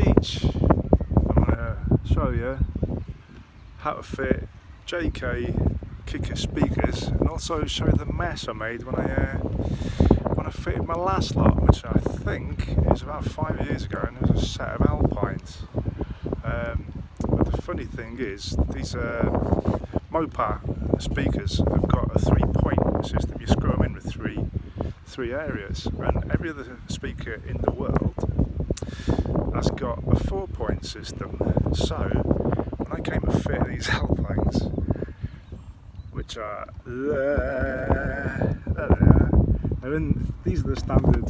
beach. I'm going to show you how to fit JK Kicker speakers, and also show you the mess I made when I fitted my last lot, which I think is about 5 years ago, and it was a set of Alpines. But the funny thing is, these Mopar speakers have got a 3-point system. You screw them in with three areas, and every other speaker in the world has got a 4-point system. So when I came to fit these Alpines, which are these are the standard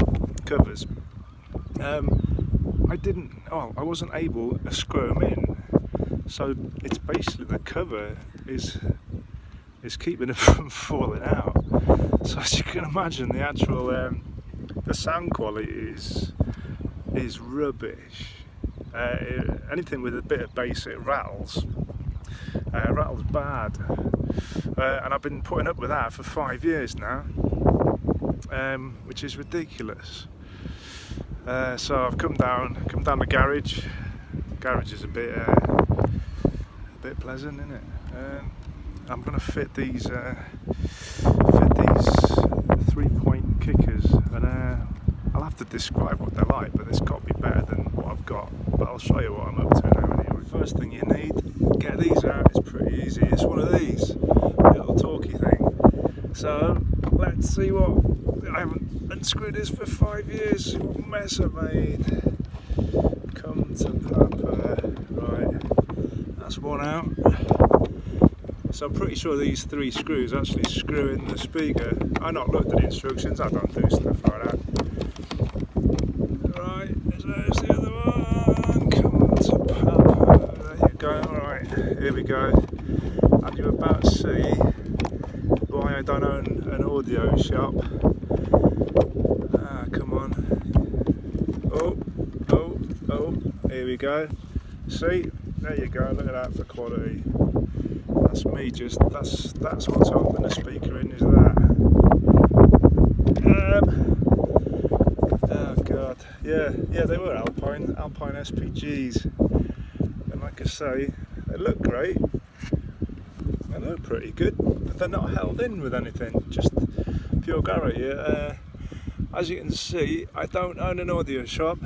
covers, I wasn't able to screw them in. So it's basically the cover is keeping it from falling out. So as you can imagine, the actual the sound quality is rubbish. Anything with a bit of bass, it rattles bad, and I've been putting up with that for 5 years now, which is ridiculous. So I've come down the garage. Garage is a bit pleasant, isn't it? I'm going to fit these 3-point kickers, and I'll have to describe what they're like, but it's got to be better than what I've got. But I'll show you what I'm up to now anyway. First thing you need, get these out. It's pretty easy. It's one of these, little talky thing. So let's see what. I haven't unscrewed this for 5 years. What mess I made. Come to Papa. Right, that's one out. So I'm pretty sure these 3 screws actually screw in the speaker. I've not looked at the instructions. I don't do stuff like that. Right, there's the other one. Come to Papa. There you go. Right, here we go. And you're about to see why I don't own an audio shop. Come on. Oh, here we go. See, there you go. Look at that for quality. That's me. That's what's holding the speaker in. Is that? Oh god. Yeah, they were Alpine SPGs, and like I say, they look great. They look pretty good, but they're not held in with anything. Just pure guarantee. As you can see, I don't own an audio shop,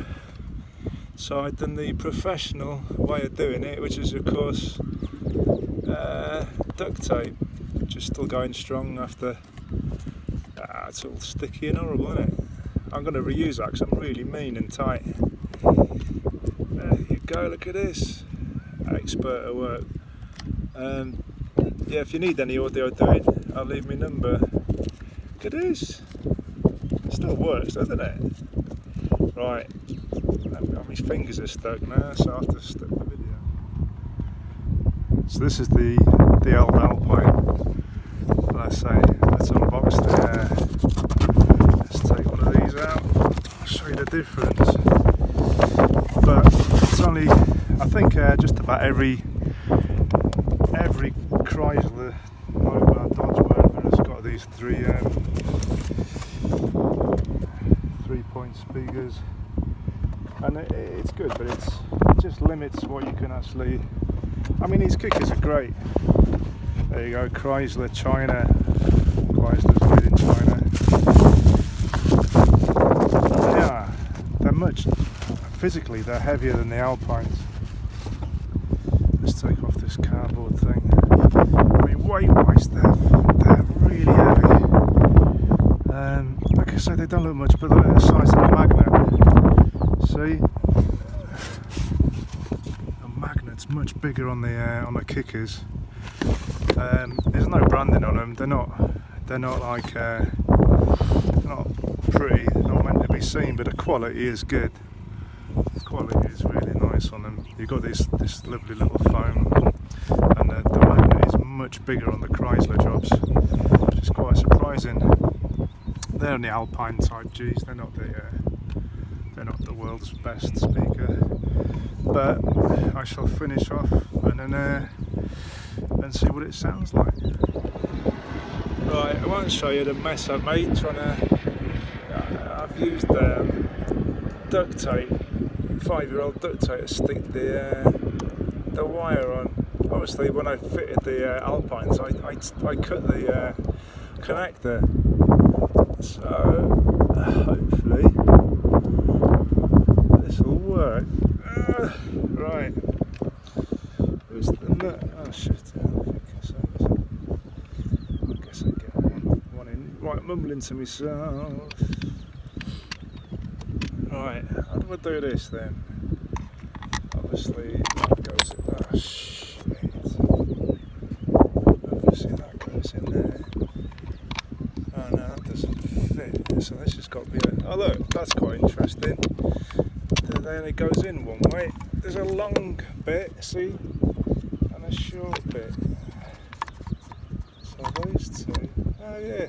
so I've done the professional way of doing it, which is of course duct tape, which is still going strong after. It's all sticky and horrible, isn't it? I'm going to reuse that because I'm really mean and tight. There you go, look at this. Expert at work. Yeah, if you need any audio doing, I'll leave my number. Look at this. It still works, doesn't it? Right, my fingers are stuck now, so I have to stop the video. So this is the old Alpine. Let's unbox let's take one of these out. I'll show you the difference. But it's only, I think, just about every Chrysler, Mopar, Dodge, whatever, has got these 3-point speakers, and it's good, but it just limits what you can actually. I mean, these kickers are great. There you go, Chrysler China. Chrysler's made in China. They're much physically. They're heavier than the Alpines. Let's take off this cardboard thing. I mean, weight-wise, they're really heavy. Like I say, they don't look much, but they're the size of a magnet. See, the magnet's much bigger on the kickers. There's no branding on them. They're not like they're not pretty. They're not meant to be seen, but the quality is good. The quality is really nice on them. You've got this lovely little foam, and the magnet is much bigger on the Chrysler jobs, which is quite surprising. They're on the Alpine type Gs. They're not the world's best speaker, but I shall finish off and see what it sounds like. Right, I won't show you the mess I've made I've used duct tape 5-year-old duct tape to stick the wire on. Obviously, when I fitted the Alpines, I cut the connector. So hopefully this will work. Right. Where's the nut? Oh shit! I guess I get one in. Right, mumbling to myself. Right, how do I do this then? Obviously that goes in. Oh shit! Obviously that goes in there. Oh no, that doesn't fit. So this has got to be a. Oh look, that's quite interesting. Then it goes in one way. There's a long bit, see, and a short bit. So those two. Oh yeah.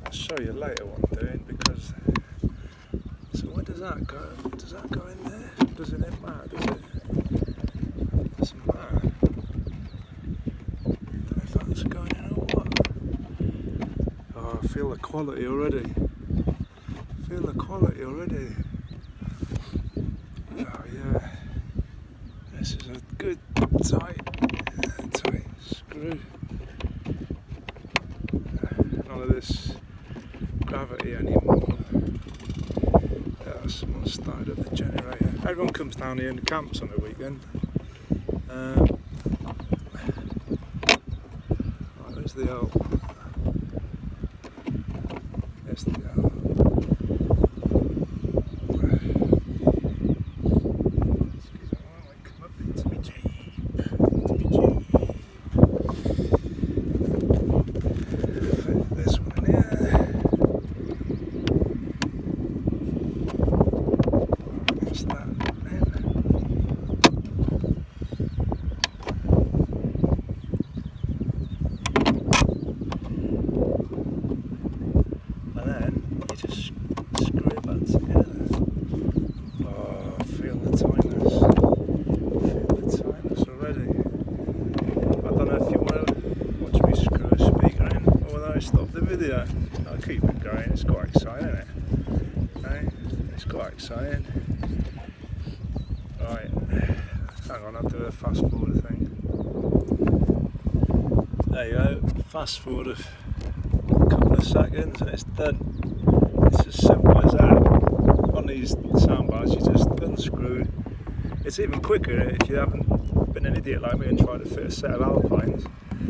I'll show you later what I'm doing because. So where does that go? Does that go in there? Doesn't it matter, does it? Doesn't matter. I don't know if that's going in or what. Oh, I feel the quality already. Feel the quality already. Oh yeah. This is a good tight screw. None of this gravity anymore. Someone started up the generator. Everyone comes down here and camps on the weekend. Right, there's the L. There's the L. Excuse me, I might come up into my Jeep. Fit this one in here. Video. I'll keep it going, it's quite exciting, isn't it? Right? It's quite exciting. Right, hang on, I'll do a fast forward thing. There you go, fast forward a couple of seconds and it's done. It's as simple as that. On these soundbars you just unscrew. It's even quicker if you haven't been an idiot like me and tried to fit a set of Alpines,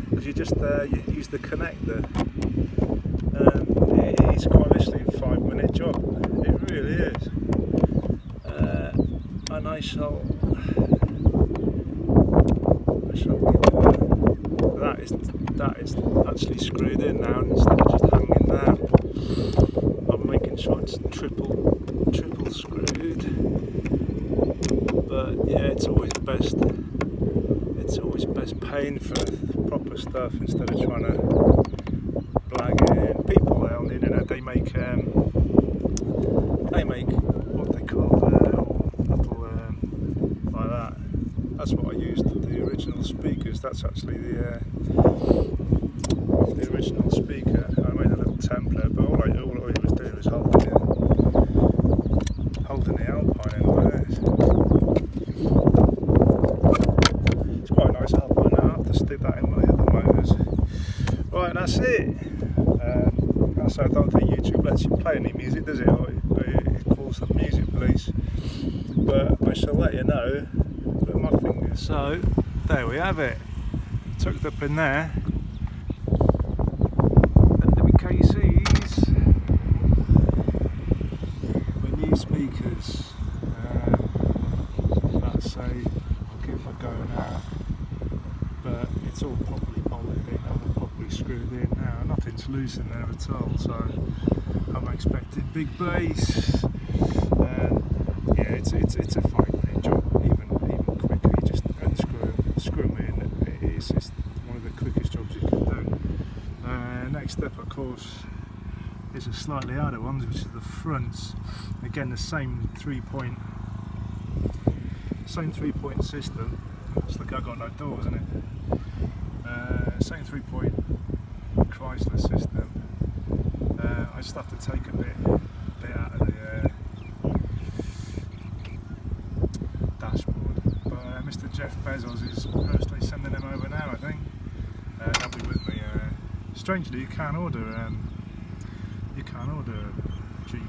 because you just you use the connector. It's quite literally a 5-minute job. It really is. And I shall that is actually screwed in now instead of just hanging down. I'm making sure it's triple screwed. But yeah, it's always best. It's always best paying for proper stuff instead of trying to blag it in. People on the internet, they make what they call little like that. That's what I used with the original speakers. That's actually the original speaker. I made a little template, but all I was doing was holding the Alpine in like this. It's quite a nice Alpine now. I have to stick that in one of the other motors. Right, and that's it. So I don't think YouTube lets you play any music, does it? Or it calls the music police. But I shall let you know with my fingers. So there we have it. Tucked up in there. Under my KCs. My new speakers. Let's say I'll give them a go now. But it's all properly bolted in, all properly screwed in now. Nothing's loose in there at all, so I'm expecting big bass. Yeah, it's a 5-minute job, even quicker. You just screw them in. It's one of the quickest jobs you can do. Next step, of course, is a slightly harder ones, which is the fronts. Again, the same 3-point system. It's like I've got no doors in it. Same 3-point Chrysler system. I just have to take a bit out of Bezos is personally sending them over now, I think. They'll be with me. Strangely, you can't order Jeep.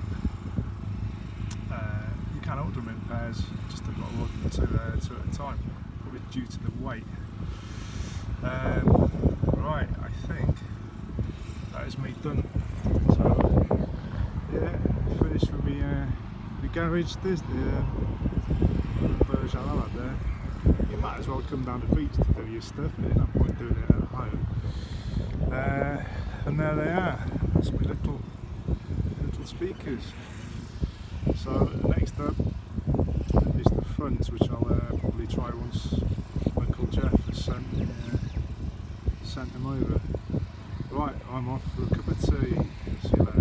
You can't order them in pairs. Just have got to order them two at a time. Probably due to the weight. Right, I think that is me done. So yeah, finished from the garage. There's the Burj Al Arab there. You might as well come down the beach to do your stuff. There's no point doing it at home. And there they are. That's my little speakers. So next up is the fronts, which I'll probably try once Uncle Jeff has sent them over. Right, I'm off for a cup of tea. See you later.